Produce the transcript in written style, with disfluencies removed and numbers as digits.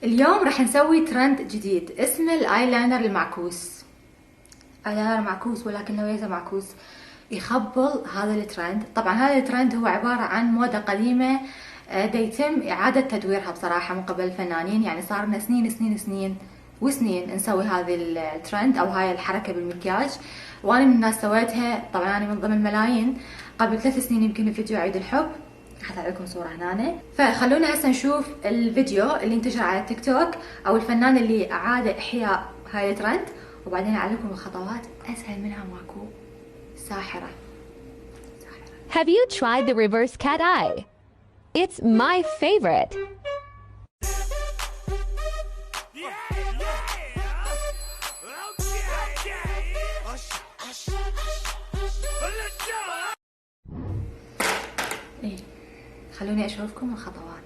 اليوم راح نسوي ترند جديد اسمه الايلاينر المعكوس. ايلاينر معكوس ولكنه ليس معكوس، يخبل هذا الترند. طبعا هذا الترند هو عبارة عن موضة قديمة دا يتم إعادة تدويرها بصراحة من قبل الفنانين. يعني صار لنا سنين سنين سنين وسنين نسوي هذه الترند أو هاي الحركة بالمكياج، وأنا من الناس سويتها. طبعا أنا من ضمن الملايين. قبل 3 سنين يمكن فيديو عيد الحب، حط لكم صورة هنا. فخلونا هسه نشوف الفيديو اللي انتشر على التيك توك أو الفنان اللي أعاد إحياء هاي الترند، وبعدين أعلمكم الخطوات أسهل منها ماكو. ساحرة. Have you tried the reverse cat eye? It's my favorite. إيه. خلوني أشوفكم الخطوات.